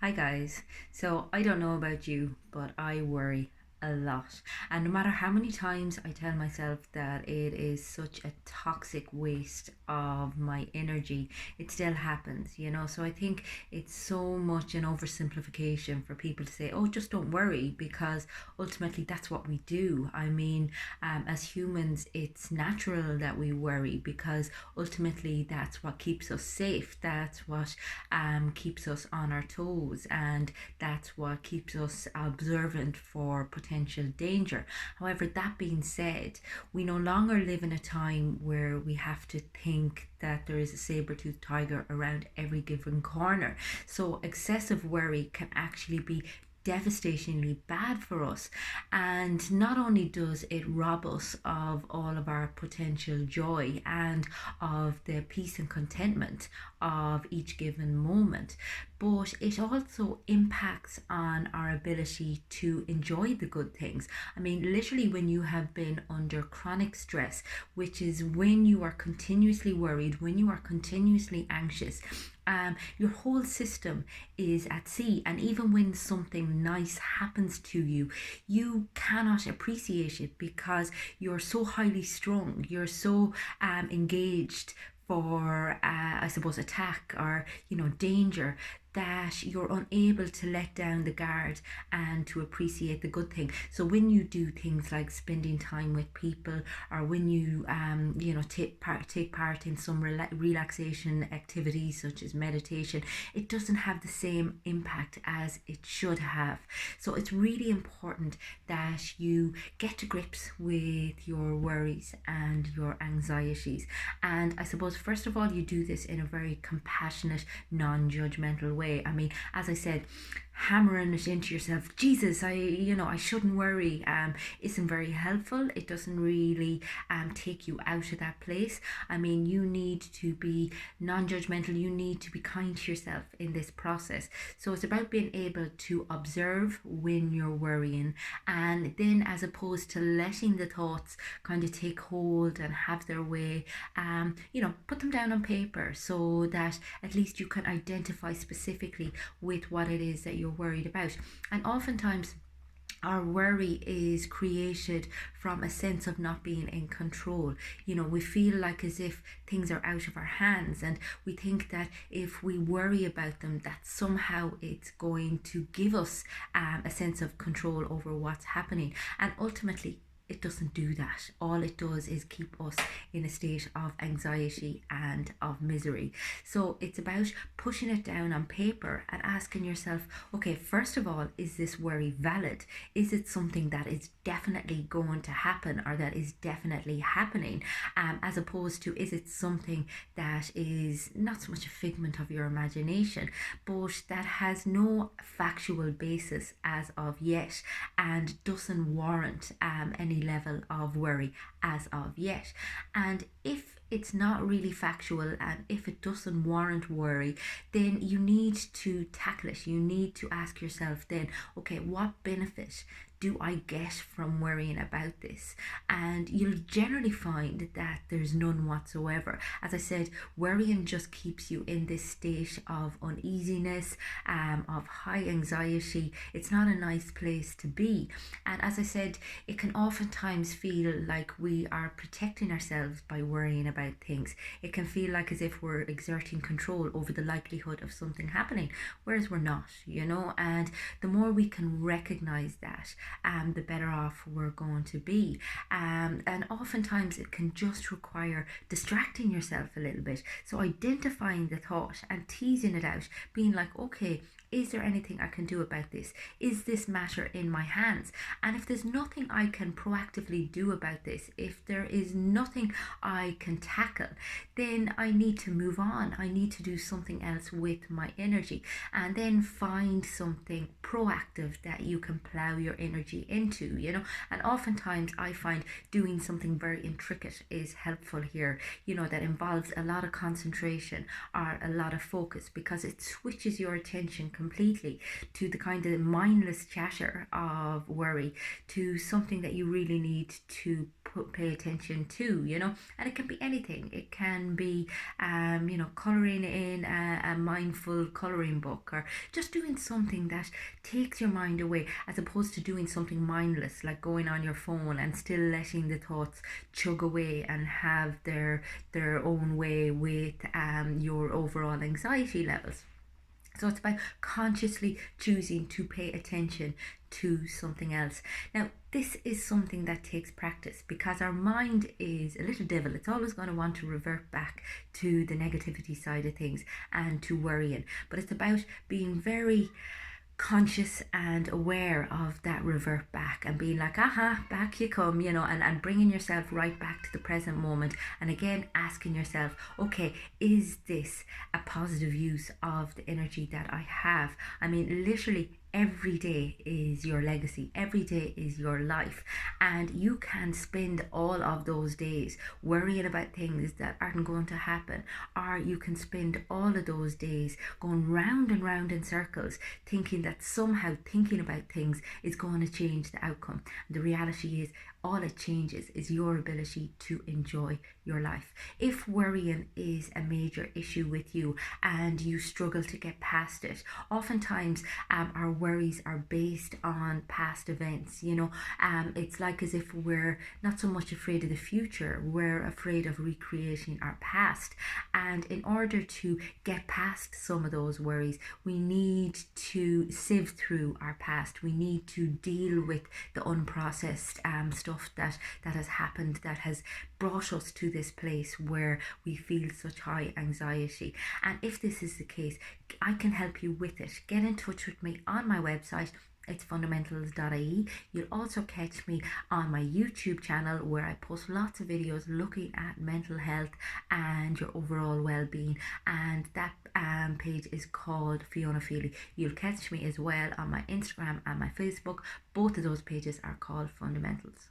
Hi guys. So I don't know about you, but I worry a lot. And no matter how many times I tell myself that it is such a toxic waste of my energy, it still happens. So I think it's so much an oversimplification for people to say, oh, just don't worry, because ultimately that's what we do. As humans, it's natural that we worry because ultimately that's what keeps us safe. That's what keeps us on our toes, and that's what keeps us observant for potential danger. However, that being said, we no longer live in a time where we have to think that there is a saber-toothed tiger around every given corner. So excessive worry can actually be devastatingly bad for us. And not only does it rob us of all of our potential joy and of the peace and contentment of each given moment, but it also impacts on our ability to enjoy the good things. Literally, when you have been under chronic stress, which is when you are continuously worried, when you are continuously anxious, your whole system is at sea. And even when something nice happens to you, you cannot appreciate it because you're so highly strung, you're so engaged for I suppose attack or danger, that you're unable to let down the guard and to appreciate the good thing. So when you do things like spending time with people, or when you take part in some relaxation activities such as meditation, it doesn't have the same impact as it should have. So it's really important that you get to grips with your worries and your anxieties. And I suppose, first of all, you do this in a very compassionate, non judgmental way. As I said, hammering it into yourself, Jesus, I shouldn't worry, isn't very helpful. It doesn't really take you out of that place. You need to be non-judgmental. You need to be kind to yourself in this process. So it's about being able to observe when you're worrying, and then, as opposed to letting the thoughts kind of take hold and have their way, put them down on paper so that at least you can identify specifically with what it is that you're worried about. And oftentimes, our worry is created from a sense of not being in control. We feel like as if things are out of our hands, and we think that if we worry about them, that somehow it's going to give us a sense of control over what's happening. And ultimately, it doesn't do that. All it does is keep us in a state of anxiety and of misery. So it's about pushing it down on paper and asking yourself, okay, first of all, is this worry valid? Is it something that is definitely going to happen, or that is definitely happening? As opposed to, is it something that is not so much a figment of your imagination, but that has no factual basis as of yet, and doesn't warrant any level of worry as of yet. And if it's not really factual, and if it doesn't warrant worry, then you need to tackle it. You need to ask yourself then, okay, what benefit do I get from worrying about this? And you'll generally find that there's none whatsoever. As I said, worrying just keeps you in this state of uneasiness, of high anxiety. It's not a nice place to be. And as I said, it can oftentimes feel like we are protecting ourselves by worrying about things. It can feel like as if we're exerting control over the likelihood of something happening, whereas we're not. And the more we can recognize that, the better off we're going to be. And oftentimes it can just require distracting yourself a little bit. So identifying the thought and teasing it out, being like, okay, is there anything I can do about this? Is this matter in my hands? And if there's nothing I can proactively do about this, if there is nothing I can tackle, then I need to move on. I need to do something else with my energy, and then find something proactive that you can plow your energy into. And oftentimes I find doing something very intricate is helpful here, that involves a lot of concentration or a lot of focus, because it switches your attention completely to the kind of mindless chatter of worry, to something that you really need to pay attention to, and it can be anything. It can be, colouring in a mindful colouring book, or just doing something that takes your mind away, as opposed to doing something mindless like going on your phone and still letting the thoughts chug away and have their own way with your overall anxiety levels. So it's about consciously choosing to pay attention to something else. Now, this is something that takes practice, because our mind is a little devil. It's always going to want to revert back to the negativity side of things and to worrying. But it's about being very conscious and aware of that revert back and being like, aha, back you come, and bringing yourself right back to the present moment. And again, asking yourself, okay, is this a positive use of the energy that I have? I mean, literally every day is your legacy, every day is your life, and you can spend all of those days worrying about things that aren't going to happen, or you can spend all of those days going round and round in circles, thinking that somehow thinking about things is going to change the outcome. The reality is, all it changes is your ability to enjoy your life. If worrying is a major issue with you and you struggle to get past it, oftentimes our worries are based on past events. It's like as if we're not so much afraid of the future, we're afraid of recreating our past. And in order to get past some of those worries, we need to sieve through our past. We need to deal with the unprocessed stuff that has happened, that has brought us to this place where we feel such high anxiety. And if this is the case, I can help you with it. Get in touch with me on my website. It's fundamentals.ie. You'll also catch me on my YouTube channel, where I post lots of videos looking at mental health and your overall well-being, and that page is called Futility. You'll catch me as well on my Instagram and my Facebook. Both of those pages are called Fundamentals.